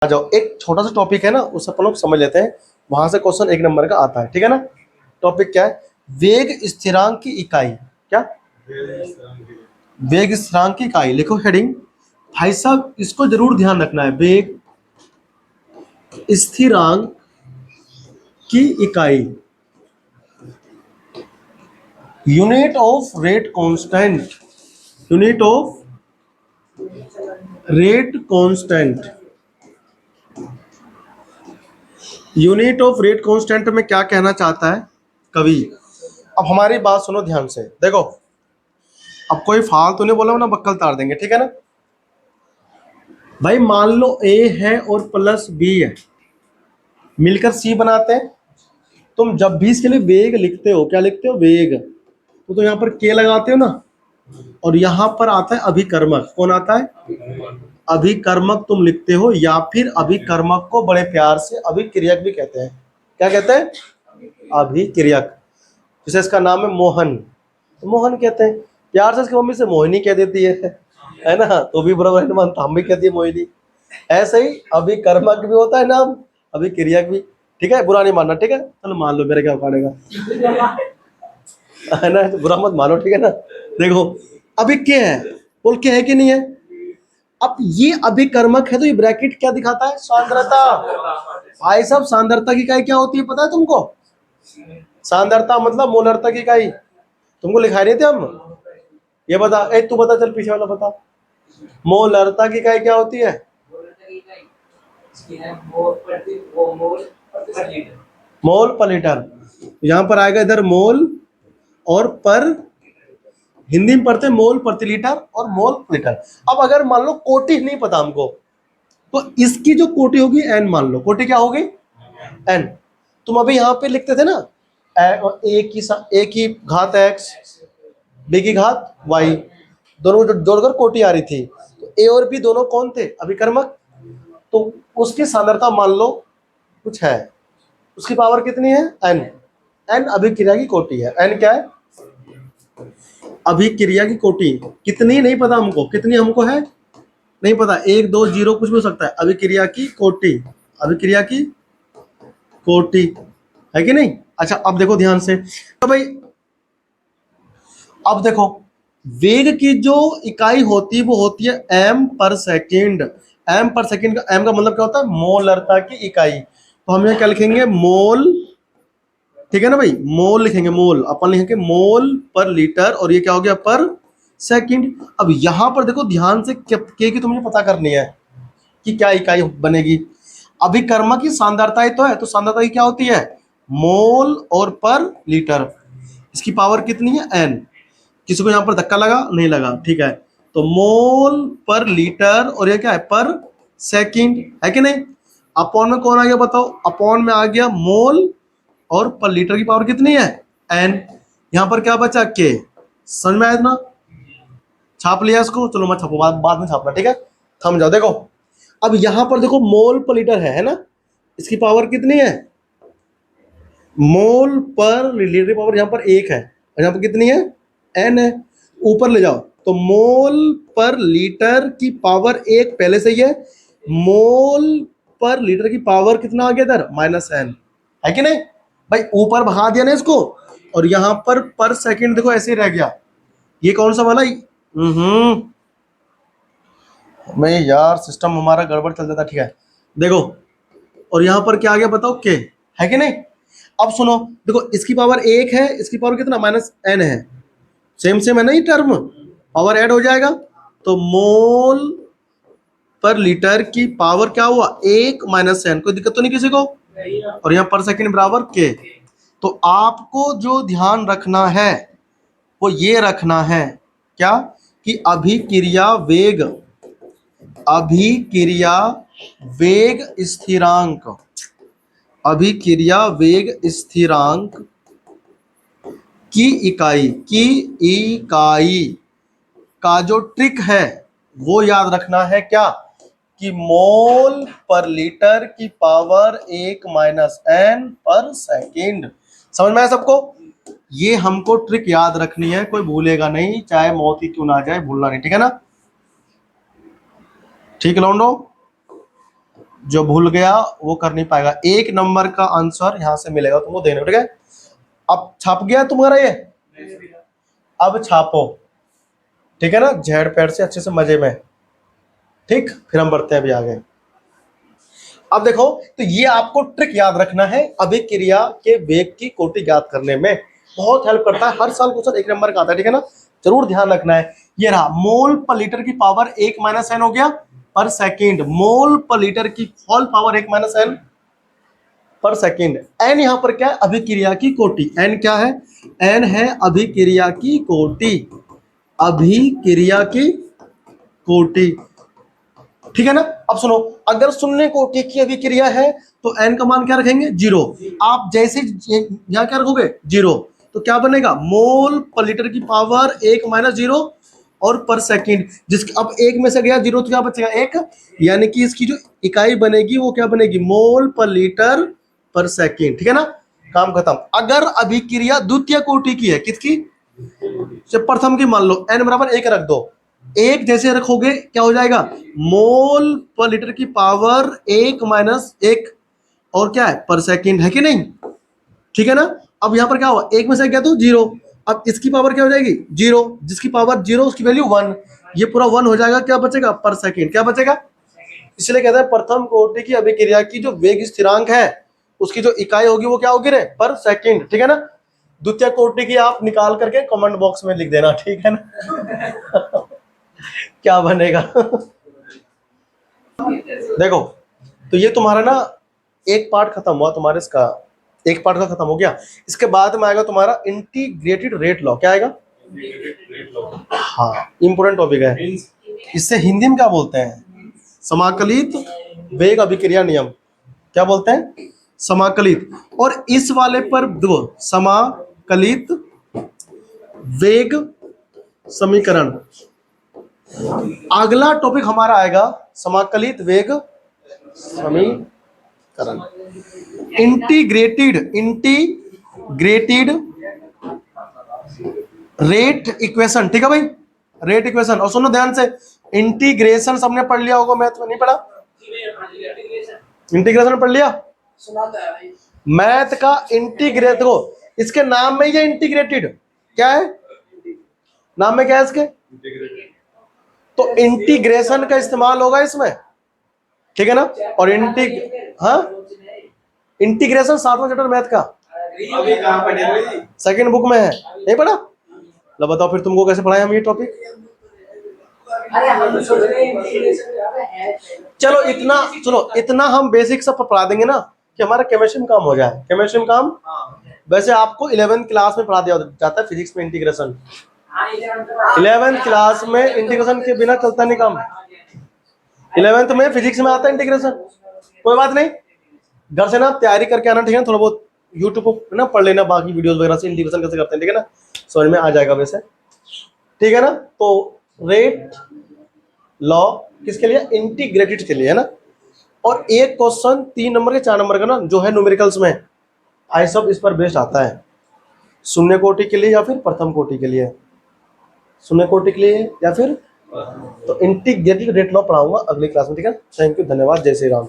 आ जाओ, एक छोटा सा टॉपिक है ना, उसे अपन लोग समझ लेते हैं। वहां से क्वेश्चन 1 नंबर का आता है, ठीक है ना। टॉपिक क्या है? वेग स्थिरांक की इकाई। क्या? वेग स्थिरांक की इकाई। लिखो हेडिंग। भाई साहब इसको जरूर ध्यान रखना है। वेग स्थिरांक की इकाई, unit of rate constant, unit of rate constant. Unit of rate constant में क्या कहना चाहता है कवि? अब हमारी बात सुनो ध्यान से, देखो अब कोई फालतू नहीं बोला ना, बक्कल तार देंगे, ठीक है ना भाई। मान लो ए है और प्लस बी है, मिलकर सी बनाते हैं। तुम जब भी इसके लिए वेग लिखते हो, क्या लिखते हो? वेग। तो यहाँ पर के लगाते हो ना, और यहाँ पर आता है अभिकर्मक। कौन आता है? अभिकर्मक तुम लिखते हो, या फिर अभिकर्मक को बड़े प्यार से अभिक्रियक भी कहते हैं। क्या कहते हैं? अभिक्रियक। जैसे इसका नाम है मोहन, तो मोहन कहते हैं। प्यार से इसकी मम्मी से मोहिनी कह देती है ना, तो भी बराबर नहीं मानता, हम भी कहती है मोहिनी। ऐसे ही अभिकर्मक भी होता है नाम, अभिक्रियक भी। ठीक है, बुरा नहीं मानना, ठीक है। चलो मान लो, मेरे क्या उखाड़ेगा है ना, तो बुरा मत मानो, ठीक है ना। देखो अभी क्या है, बोल क्या है कि नहीं है। अब ये अभिकर्मक है, तो ये ब्रैकेट क्या दिखाता है? सांद्रता। भाई साहब सांद्रता की इकाई क्या होती है पता है तुमको? सांद्रता मतलब मोलरता की इकाई। तुमको लिखाई नहीं थे हम? ये बता, ए तू बता, चल पीछे वाला बता। मोलरता की इकाई क्या होती है? मोल पर लीटर। यहां पर आएगा इधर मोल और पर, हिंदी में पढ़ते हैं मोल प्रति लीटर और मोल पर लीटर। अब अगर मान लो कोटि नहीं पता हमको, तो इसकी जो कोटि होगी एन मान लो। कोटि क्या होगी? एन। तुम अभी यहाँ पे लिखते थे ना, ए की घात एक्स, बी की घात वाई, दोनों को जोड़कर कोटि आ रही थी। तो ए और बी दोनों कौन थे? अभिकर्मक। तो उसकी सांद्रता मान लो कुछ है, उसकी पावर कितनी है? एन। एन अभिक्रिया की कोटि है। एन क्या है? अभिक्रिया की कोटि। कितनी नहीं पता हमको, कितनी हमको है नहीं पता, 1 2 0 कुछ भी हो सकता है। अभिक्रिया की कोटि, अभिक्रिया की कोटि है कि नहीं। अच्छा अब देखो ध्यान से, तो भाई अब देखो वेग की जो इकाई होती है वो होती है एम पर सेकेंड। एम पर सेकेंड का एम का मतलब क्या होता है? मोलरता की इकाई। तो हम यहाँ क्या लिखेंगे? मोल, ठीक है ना भाई, मोल लिखेंगे। मोल अपन लिखेंगे मोल पर लीटर, और ये क्या हो गया? पर सेकंड। अब यहां पर देखो ध्यान से, के की तुम्हें पता करनी है कि क्या इकाई बनेगी। अभिकर्मक की सांद्रता तो है, तो सांद्रता की क्या होती है? मोल और पर लीटर। इसकी पावर कितनी है? एन। किसी को यहां पर धक्का लगा? नहीं लगा, ठीक है। तो मोल पर लीटर, और ये क्या है? पर सेकंड, है कि नहीं। अपॉन में कौन आ गया बताओ? अपॉन में आ गया मोल, और पर लीटर की पावर कितनी है? एन। यहां पर क्या बचा? के। समझ में आया ना? छाप लिया इसको, चलो मैं छापू, बाद में छापना, ठीक है। थम जाओ। देखो अब यहां पर देखो मोल पर लीटर है ना, इसकी पावर कितनी है? मोल पर लीटर की पावर यहां पर 1 है, और यहां पर कितनी है? एन है। ऊपर ले जाओ, तो मोल पर लीटर की पावर 1 पहले से ही है। मोल पर लीटर की पावर कितना आ गया इधर? -n, है कि नहीं भाई। ऊपर बढ़ा दिया ना इसको, और यहां पर सेकंड देखो ऐसे ही रह गया। ये कौन सा वाला? मैं यार सिस्टम हमारा गड़बड़ चल जाता, ठीक है। देखो और यहां पर क्या आ गया बताओ? के, है कि नहीं। अब सुनो, देखो इसकी पावर 1 है, इसकी पावर कितना? -n है। सेम सेम है ना ये टर्म, पावर ऐड हो जाएगा। तो मोल पर लीटर की पावर क्या हुआ? 1 -n। कोई दिक्कत तो नहीं किसी को? और यहाँ पर सेकंड बराबर के। तो आपको जो ध्यान रखना है वो ये रखना है, क्या? कि अभिक्रिया वेग, अभिक्रिया वेग स्थिरांक, अभिक्रिया वेग स्थिरांक की इकाई का जो ट्रिक है वो याद रखना है, क्या? कि मोल पर लीटर की पावर 1 -n पर सेकंड। समझ में आया सबको? ये हमको ट्रिक याद रखनी है, कोई भूलेगा नहीं, चाहे मौत ही क्यों ना जाए, भूलना नहीं, ठीक है ना। ठीक लौंडो, जो भूल गया वो कर नहीं पाएगा। 1 नंबर का आंसर यहां से मिलेगा तुमको देने को, ठीक है। अब छप गया तुम्हारा ये, अब छापो, ठीक है ना, झेड़ पैर से अच्छे से मजे में, ठीक। फिर हम बढ़ते हैं अभी आगे। अब देखो, तो ये आपको ट्रिक याद रखना है अभिक्रिया के वेग की कोटि ज्ञात करने में, बहुत हेल्प करता है। हर साल क्वेश्चन 1 नंबर का आता है, ठीक है ना, जरूर ध्यान रखना है। ये रहा मोल पर लीटर की पावर 1 माइनस एन हो गया पर सेकेंड, मोल पर लीटर की होल पावर 1 माइनस एन पर सेकेंड। एन यहां पर क्या है, अभिक्रिया की कोटि। एन क्या है, एन है अभिक्रिया की कोटि, अभिक्रिया की कोटि, ठीक है ना। अब सुनो, अगर शून्य कोटि की अभिक्रिया है तो एन का मान क्या रखेंगे, 0। आप जैसे यहां क्या रखोगे, 0, तो क्या बनेगा, मोल पर लीटर की पावर 1 माइनस 0 और पर सेकंड। जिसके अब 1 में से गया 0 तो क्या बचेगा, 1, यानी कि इसकी जो इकाई बनेगी वो क्या बनेगी, मोल पर लीटर पर सेकंड, ठीक है ना, काम खत्म। अगर अभिक्रिया द्वितीय कोटि की है, किसकी, जब प्रथम की मान लो, n बराबर 1 रख दो, 1 जैसे रखोगे क्या हो जाएगा, मोल पर लीटर की पावर 1 माइनस 1 और क्या है, पर सेकंड, है कि नहीं, ठीक है ना। अब यहां पर क्या हुआ, 1 में से गया तो 0, अब इसकी पावर क्या हो जाएगी, 0, जिसकी पावर 0 उसकी वैल्यू 1, ये पूरा 1 हो जाएगा, क्या बचेगा, पर सेकंड, क्या बचेगा। इसलिए कहते हैं प्रथम कोटि की अभिक्रिया की जो वेग स्थिरांक है उसकी जो इकाई होगी वो क्या होगी रे, पर सेकंड, ठीक है ना। द्वितीय कोटि की आप निकाल करके कमेंट बॉक्स में लिख देना, ठीक है ना। क्या बनेगा। देखो, तो ये तुम्हारा ना एक पार्ट खत्म हुआ तुम्हारे, इसका एक पार्ट का खत्म हो गया। इसके बाद में आएगा तुम्हारा इंटीग्रेटेड रेट लॉ। क्या आएगा, हाँ, इंपोर्टेंट टॉपिक है। इससे हिंदी में क्या बोलते हैं, समाकलित वेग अभिक्रिया नियम, क्या बोलते हैं, समाकलित। और इस वाले पर दो, समाकलित वेग समीकरण। अगला टॉपिक हमारा आएगा समाकलित वेग समीकरण, इंटीग्रेटेड रेट इक्वेशन, ठीक है भाई, रेट इक्वेशन। और सुनो ध्यान से, इंटीग्रेशन सबने पढ़ लिया होगा, मैथ में नहीं पढ़ा, इंटीग्रेशन पढ़ लिया, मैथ का इंटीग्रेट, देखो इसके नाम में ये इंटीग्रेटेड क्या है, नाम में क्या है इसके, तो इंटीग्रेशन का इस्तेमाल होगा इसमें, ठीक है ना। और इंटीग्रेशन 7वां चैप्टर मैथ का सेकंड बुक में है, नहीं पढ़ा, लो बताओ फिर तुमको कैसे पढ़ाए हम ये टॉपिक। चलो इतना सुनो, इतना हम बेसिक सब पढ़ा देंगे ना कि हमारा केमिस्ट्री में काम हो जाए, केमिस्ट्री में काम। वैसे आपको 11th क्लास में पढ़ा दिया जाता है फिजिक्स में इंटीग्रेशन, 11th क्लास में इंटीग्रेशन के बिना चलता नहीं काम। 11th में फिजिक्स में आता है इंटीग्रेशन, कोई बात नहीं, घर से ना तैयारी करके आना, ठीक है, थोड़ा बहुत यूट्यूब पर ना पढ़ लेना, बाकी वीडियोस वगैरह से इंटीग्रेशन कैसे करते हैं, ठीक है ना, समझ में आ जाएगा वैसे, ठीक है ना। तो रेट लॉ किसके लिए, इंटीग्रेटेड के लिए, है ना। और एक क्वेश्चन 3 नंबर के 4 नंबर का ना जो है न्यूमेरिकल्स में, आई सब इस पर बेस्ड आता है, शून्य कोटि के लिए या फिर प्रथम कोटि के लिए, शून्य कोटि के लिए या फिर, तो इंटीग्रेटेड रेट लॉ पढ़ाऊंगा अगली क्लास में, ठीक है। थैंक यू, धन्यवाद, जय श्री राम।